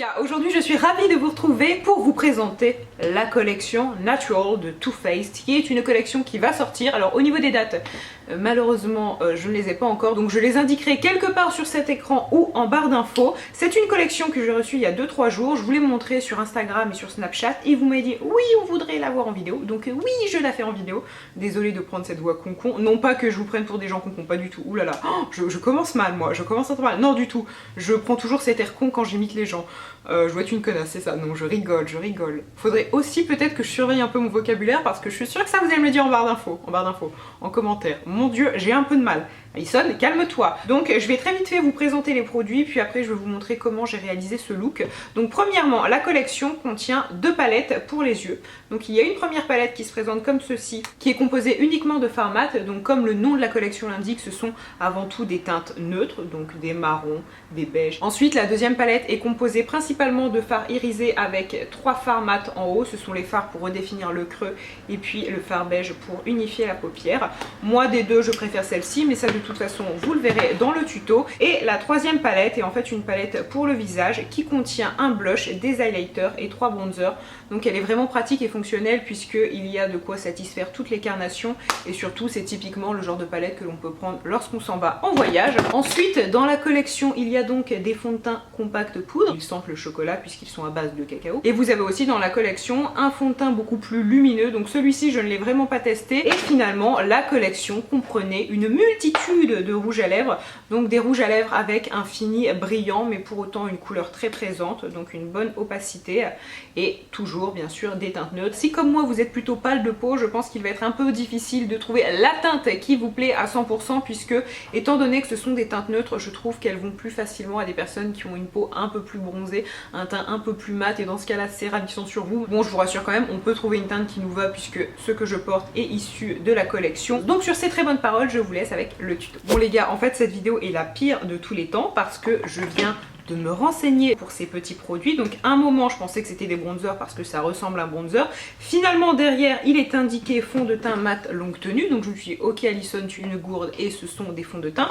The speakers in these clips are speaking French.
gars, aujourd'hui je suis ravie de vous retrouver pour vous présenter la collection Natural de Too Faced, qui est une collection qui va sortir. Alors au niveau des dates, malheureusement je ne les ai pas encore, donc je les indiquerai quelque part sur cet écran ou en barre d'infos. C'est une collection que j'ai reçue il y a 2-3 jours, je vous l'ai montré sur Instagram et sur Snapchat et vous m'avez dit oui on voudrait la voir en vidéo, donc oui je la fais en vidéo. Désolée de prendre cette voix concon, non pas que je vous prenne pour des gens concon, pas du tout, oulala, je commence mal moi, je commence à trop mal, non du tout, je prends toujours cet air con quand j'imite les gens. Je dois être une connasse, c'est ça, non je rigole, je rigole. Faudrait aussi peut-être que je surveille un peu mon vocabulaire parce que je suis sûre que ça vous allez me le dire en barre d'infos, en commentaire. Mon dieu, j'ai un peu de mal. Alison, calme-toi. Donc je vais très vite fait vous présenter les produits, puis après je vais vous montrer comment j'ai réalisé ce look. Donc premièrement, la collection contient 2 palettes pour les yeux. Donc il y a une première palette qui se présente comme ceci, qui est composée uniquement de fards mat. Donc comme le nom de la collection l'indique, ce sont avant tout des teintes neutres, donc des marrons, des beiges. Ensuite la deuxième palette est composée principalement de fards irisés avec 3 fards mat en haut. Ce sont les fards pour redéfinir le creux et puis le fard beige pour unifier la paupière. Moi des deux je préfère celle-ci, mais ça de toute façon vous le verrez dans le tuto. Et la troisième palette est en fait une palette pour le visage qui contient un blush, des highlighters et 3 bronzers. Donc elle est vraiment pratique et fonctionnelle puisqu'il y a de quoi satisfaire toutes les carnations et surtout c'est typiquement le genre de palette que l'on peut prendre lorsqu'on s'en va en voyage. Ensuite dans la collection il y a donc des fonds de teint compact poudre, ils sentent le chocolat puisqu'ils sont à base de cacao. Et vous avez aussi dans la collection un fond de teint beaucoup plus lumineux, donc celui-ci je ne l'ai vraiment pas testé. Et finalement la collection comprenait une multitude de rouges à lèvres, donc des rouges à lèvres avec un fini brillant mais pour autant une couleur très présente, donc une bonne opacité et toujours bien sûr des teintes neutres. Si comme moi vous êtes plutôt pâle de peau, je pense qu'il va être un peu difficile de trouver la teinte qui vous plaît à 100% puisque étant donné que ce sont des teintes neutres, je trouve qu'elles vont plus facilement à des personnes qui ont une peau un peu plus bronzée, un teint un peu plus mat et dans ce cas là c'est ravissant sur vous. Bon je vous rassure quand même, on peut trouver une teinte qui nous va puisque ce que je porte est issu de la collection. Donc sur ces très bonnes paroles je vous laisse avec le tuto. Bon les gars, en fait cette vidéo est la pire de tous les temps parce que je viens de me renseigner pour ces petits produits. Donc un moment je pensais que c'était des bronzers parce que ça ressemble à un bronzer. Finalement derrière il est indiqué fond de teint mat longue tenue. Donc je me suis dit ok Alison tu es une gourde et ce sont des fonds de teint.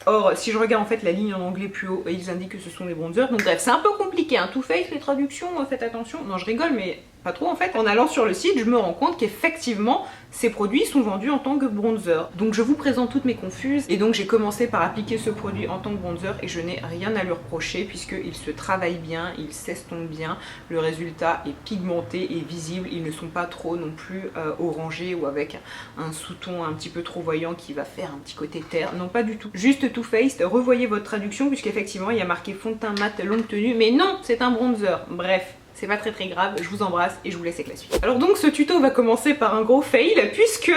Or si je regarde en fait la ligne en anglais plus haut, ils indiquent que ce sont des bronzers. Donc bref c'est un peu compliqué, hein. Too Faced les traductions, faites attention. Non je rigole mais pas trop en fait. En allant sur le site je me rends compte qu'effectivement ces produits sont vendus en tant que bronzer. Donc je vous présente toutes mes confuses et donc j'ai commencé par appliquer ce produit en tant que bronzer et je n'ai rien à lui reprocher puisqu'il se travaille bien, il s'estompe bien, le résultat est pigmenté et visible, ils ne sont pas trop non plus orangés ou avec un sous-ton un petit peu trop voyant qui va faire un petit côté terre, non pas du tout. Juste Too Faced, revoyez votre traduction puisqu'effectivement il y a marqué fond de teint mat longue tenue, mais non c'est un bronzer, bref. C'est pas très grave, je vous embrasse et je vous laisse avec la suite. Alors donc ce tuto va commencer par un gros fail puisque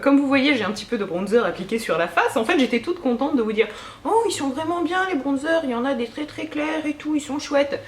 comme vous voyez j'ai un petit peu de bronzer appliqué sur la face. En fait j'étais toute contente de vous dire oh ils sont vraiment bien les bronzers, il y en a des très clairs et tout, ils sont chouettes.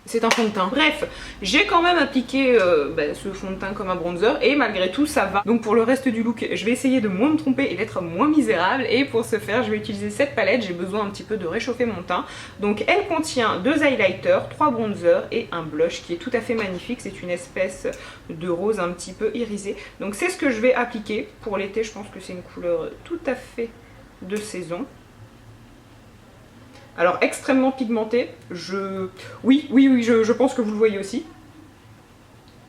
C'est un fond de teint. Bref, j'ai quand même appliqué ce fond de teint comme un bronzer et malgré tout ça va. Donc pour le reste du look, je vais essayer de moins me tromper et d'être moins misérable et pour ce faire, je vais utiliser cette palette. J'ai besoin un petit peu de réchauffer mon teint. Donc elle contient 2 highlighters, 3 bronzers et un blush qui est tout à fait magnifique. C'est une espèce de rose un petit peu irisé. Donc c'est ce que je vais appliquer pour l'été. Je pense que c'est une couleur tout à fait de saison. Alors extrêmement pigmenté, oui, je pense que vous le voyez aussi.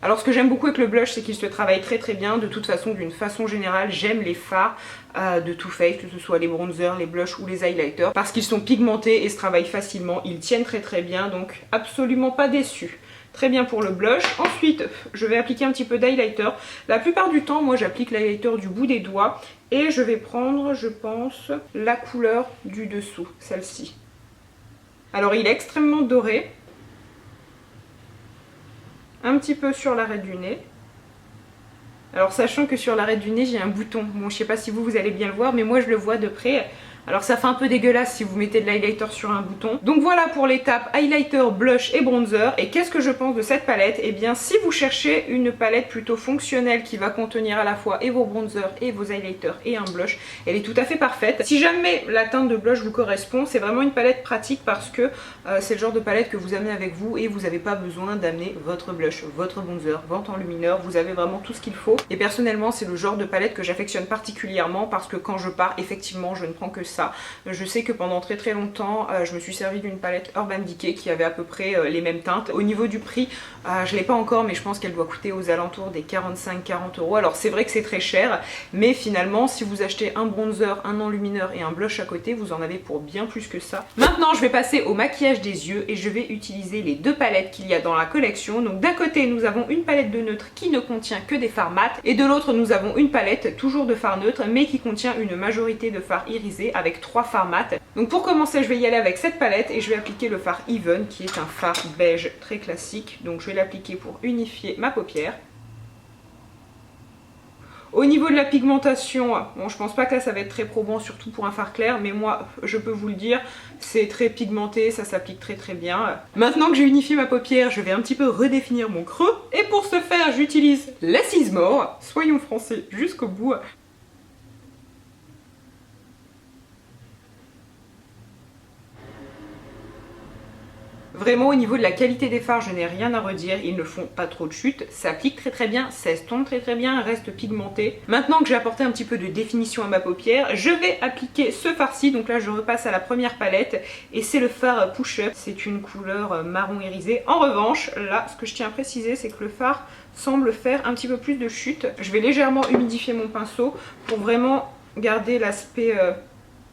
Alors ce que j'aime beaucoup avec le blush, c'est qu'il se travaille très bien. De toute façon, d'une façon générale, j'aime les fards de Too Faced, que ce soit les bronzers, les blushs ou les highlighters, parce qu'ils sont pigmentés et se travaillent facilement. Ils tiennent très bien, donc absolument pas déçu. Très bien pour le blush. Ensuite, je vais appliquer un petit peu d'highlighter. La plupart du temps, moi j'applique l'highlighter du bout des doigts et je vais prendre, je pense, la couleur du dessous, celle-ci. Alors il est extrêmement doré, un petit peu sur l'arête du nez. Alors sachant que sur l'arête du nez j'ai un bouton, bon je sais pas si vous allez bien le voir mais moi je le vois de près. Alors ça fait un peu dégueulasse si vous mettez de l'highlighter sur un bouton. Donc voilà pour l'étape highlighter, blush et bronzer. Et qu'est-ce que je pense de cette palette? Eh bien si vous cherchez une palette plutôt fonctionnelle qui va contenir à la fois et vos bronzers et vos highlighters et un blush, elle est tout à fait parfaite. Si jamais la teinte de blush vous correspond, c'est vraiment une palette pratique parce que c'est le genre de palette que vous amenez avec vous et vous n'avez pas besoin d'amener votre blush, votre bronzer, votre enlumineur. Vous avez vraiment tout ce qu'il faut. Et personnellement c'est le genre de palette que j'affectionne particulièrement parce que quand je pars effectivement je ne prends que ça. Je sais que pendant très longtemps, je me suis servi d'une palette Urban Decay qui avait à peu près les mêmes teintes. Au niveau du prix, je l'ai pas encore, mais je pense qu'elle doit coûter aux alentours des 45-40 €. Alors c'est vrai que c'est très cher, mais finalement si vous achetez un bronzer, un enlumineur et un blush à côté, vous en avez pour bien plus que ça. Maintenant je vais passer au maquillage des yeux et je vais utiliser les deux palettes qu'il y a dans la collection. Donc d'un côté nous avons une palette de neutre qui ne contient que des fards mat, et de l'autre nous avons une palette toujours de fards neutres mais qui contient une majorité de fards irisés avec 3 fards mat. Donc pour commencer je vais y aller avec cette palette et je vais appliquer le fard Even qui est un fard beige très classique. Donc je vais l'appliquer pour unifier ma paupière. Au niveau de la pigmentation, bon je pense pas que là ça va être très probant, surtout pour un fard clair, mais moi je peux vous le dire, c'est très pigmenté, ça s'applique très bien. Maintenant que j'ai unifié ma paupière, je vais un petit peu redéfinir mon creux, et pour ce faire j'utilise Less is More, soyons français jusqu'au bout. Vraiment au niveau de la qualité des fards, je n'ai rien à redire, ils ne font pas trop de chute, ça applique très bien, ça estompe très bien, reste pigmenté. Maintenant que j'ai apporté un petit peu de définition à ma paupière, je vais appliquer ce fard-ci. Donc là je repasse à la première palette et c'est le fard Push Up, c'est une couleur marron irisé. En revanche, là ce que je tiens à préciser c'est que le fard semble faire un petit peu plus de chute. Je vais légèrement humidifier mon pinceau pour vraiment garder l'aspect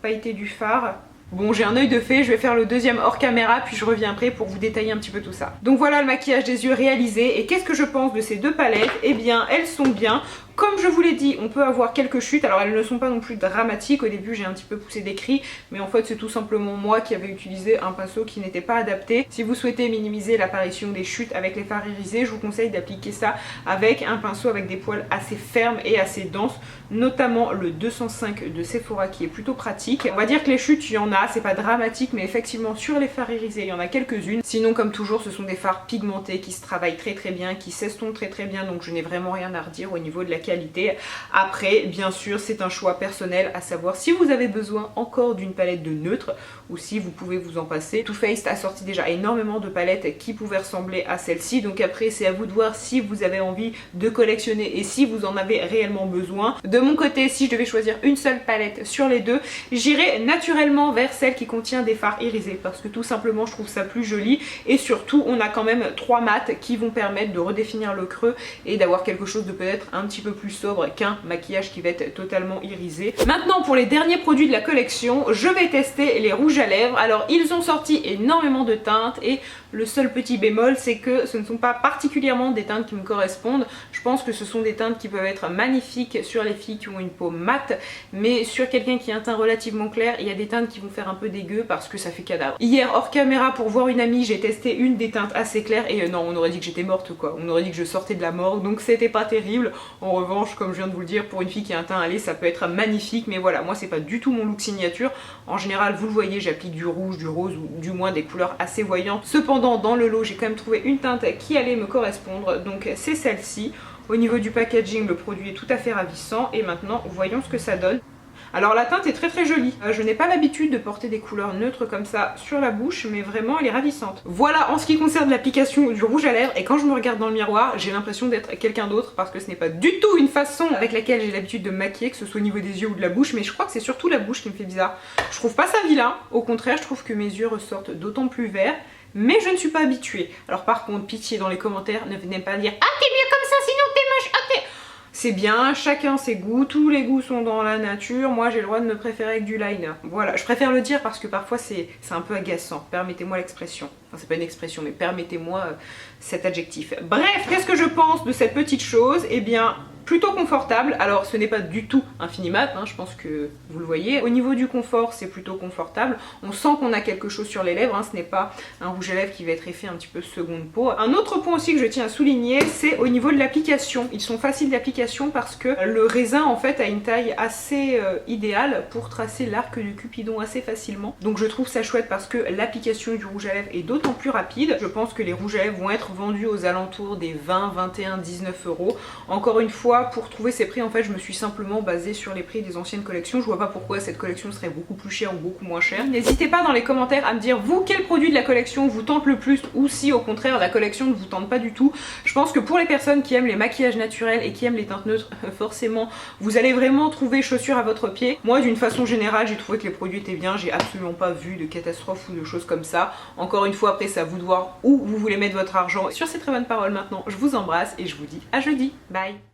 pailleté du fard. Bon, j'ai un œil de fée, je vais faire le deuxième hors caméra puis je reviens après pour vous détailler un petit peu tout ça. Donc voilà le maquillage des yeux réalisé. Et qu'est-ce que je pense de ces deux palettes? Eh bien elles sont bien. Comme je vous l'ai dit, on peut avoir quelques chutes, alors elles ne sont pas non plus dramatiques. Au début j'ai un petit peu poussé des cris, mais en fait c'est tout simplement moi qui avais utilisé un pinceau qui n'était pas adapté. Si vous souhaitez minimiser l'apparition des chutes avec les fards irisés, je vous conseille d'appliquer ça avec un pinceau avec des poils assez fermes et assez denses, notamment le 205 de Sephora qui est plutôt pratique. On va dire que les chutes il y en a, c'est pas dramatique, mais effectivement sur les fards irisés il y en a quelques-unes. Sinon comme toujours ce sont des fards pigmentés qui se travaillent très bien, qui s'estompent très bien, donc je n'ai vraiment rien à redire au niveau de la qualité. Après bien sûr c'est un choix personnel, à savoir si vous avez besoin encore d'une palette de neutre ou si vous pouvez vous en passer. Too Faced a sorti déjà énormément de palettes qui pouvaient ressembler à celle-ci, donc après c'est à vous de voir si vous avez envie de collectionner et si vous en avez réellement besoin. De mon côté, si je devais choisir une seule palette sur les deux, j'irais naturellement vers celle qui contient des fards irisés parce que tout simplement je trouve ça plus joli et surtout on a quand même 3 mats qui vont permettre de redéfinir le creux et d'avoir quelque chose de peut-être un petit peu plus sobre qu'un maquillage qui va être totalement irisé. Maintenant pour les derniers produits de la collection, je vais tester les rouges à lèvres. Alors ils ont sorti énormément de teintes et le seul petit bémol c'est que ce ne sont pas particulièrement des teintes qui me correspondent. Je pense que ce sont des teintes qui peuvent être magnifiques sur les filles qui ont une peau mate, mais sur quelqu'un qui a un teint relativement clair, il y a des teintes qui vont faire un peu dégueu parce que ça fait cadavre. Hier hors caméra pour voir une amie, j'ai testé une des teintes assez claires et non, on aurait dit que j'étais morte quoi, on aurait dit que je sortais de la mort, donc c'était pas terrible. En revanche, comme je viens de vous le dire, pour une fille qui a un teint allé, ça peut être magnifique, mais voilà, moi c'est pas du tout mon look signature. En général, vous le voyez, j'applique du rouge, du rose ou du moins des couleurs assez voyantes. Cependant, dans le lot, j'ai quand même trouvé une teinte qui allait me correspondre, donc c'est celle-ci. Au niveau du packaging, le produit est tout à fait ravissant et maintenant, voyons ce que ça donne. Alors la teinte est très jolie, je n'ai pas l'habitude de porter des couleurs neutres comme ça sur la bouche, mais vraiment elle est ravissante. Voilà en ce qui concerne l'application du rouge à lèvres, et quand je me regarde dans le miroir, j'ai l'impression d'être quelqu'un d'autre parce que ce n'est pas du tout une façon avec laquelle j'ai l'habitude de me maquiller, que ce soit au niveau des yeux ou de la bouche, mais je crois que c'est surtout la bouche qui me fait bizarre. Je trouve pas ça vilain, au contraire je trouve que mes yeux ressortent d'autant plus verts, mais je ne suis pas habituée. Alors par contre, pitié dans les commentaires, ne venez pas dire « Ah t'es mieux comme ça sinon t'es moche, ah t'es... » C'est bien, chacun ses goûts, tous les goûts sont dans la nature, moi j'ai le droit de me préférer avec du liner. Voilà, je préfère le dire parce que parfois c'est un peu agaçant, permettez-moi l'expression. Enfin c'est pas une expression mais permettez-moi cet adjectif. Bref, qu'est-ce que je pense de cette petite chose? Eh bien, plutôt confortable. Alors ce n'est pas du tout un Finimat, hein, je pense que vous le voyez. Au niveau du confort, c'est plutôt confortable. On sent qu'on a quelque chose sur les lèvres, hein. Ce n'est pas un rouge à lèvres qui va être effet un petit peu seconde peau. Un autre point aussi que je tiens à souligner, c'est au niveau de l'application. Ils sont faciles d'application parce que le raisin en fait a une taille assez idéale pour tracer l'arc du Cupidon assez facilement. Donc je trouve ça chouette parce que l'application du rouge à lèvres est d'autant plus rapide. Je pense que les rouges à lèvres vont être vendus aux alentours des 20, 21, 19 €. Encore une fois, fois, pour trouver ces prix, en fait, je me suis simplement basée sur les prix des anciennes collections. Je vois pas pourquoi cette collection serait beaucoup plus chère ou beaucoup moins chère. N'hésitez pas dans les commentaires à me dire, vous, quel produit de la collection vous tente le plus, ou si au contraire la collection ne vous tente pas du tout. Je pense que pour les personnes qui aiment les maquillages naturels et qui aiment les teintes neutres, forcément, vous allez vraiment trouver chaussures à votre pied. Moi, d'une façon générale, j'ai trouvé que les produits étaient bien. J'ai absolument pas vu de catastrophe ou de choses comme ça. Encore une fois, après, c'est à vous de voir où vous voulez mettre votre argent. Sur ces très bonnes paroles maintenant, je vous embrasse et je vous dis à jeudi. Bye.